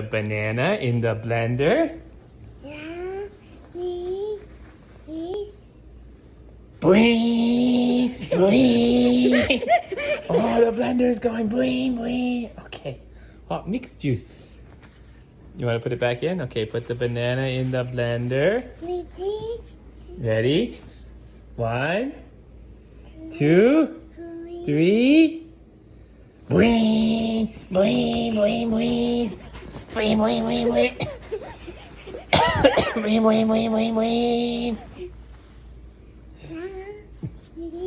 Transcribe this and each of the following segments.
A banana in the blender. Yeah, this. Boing, boing. Oh, the blender is going boing, boing. Okay. Oh, mixed juice. You want to put it back in? Okay, put the banana in the blender. Ready? 1, 2, 3. Boing, boing, boing, boing. Boing, boing, boing, boing. Boing, boing, boing, boing, boing.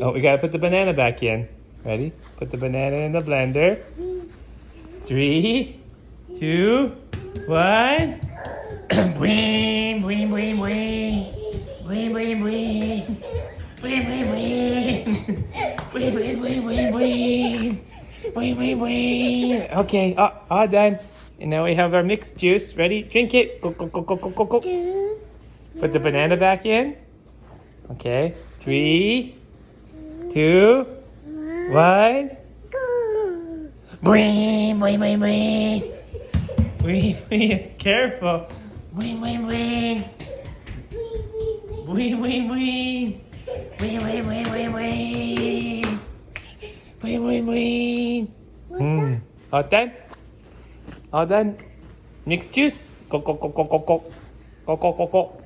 Oh, we gotta put the banana back in. Ready? Put the banana in the blender. 3, 2, 1. Boing, boing, boing, boing. Boing, boing, boing. Boing, boing, boing. Boing, boing, boing, boing, boing. Boing, boing, boing. Okay, all done. And now we have our mixed juice. Ready? Drink it. Go, go, go, go, go, go, go. Put the banana back in. Okay. 3, 2, 1. Boing, boing, boing, boing. Boing, boing. Careful. Boing, boing, boing. Boing, boing, boing. Boing, boing, boing, boing, boing. Boing, boing, boing. All done? All done? Mixed juice? Go, go, go, go, go, go. Go, go, go, go.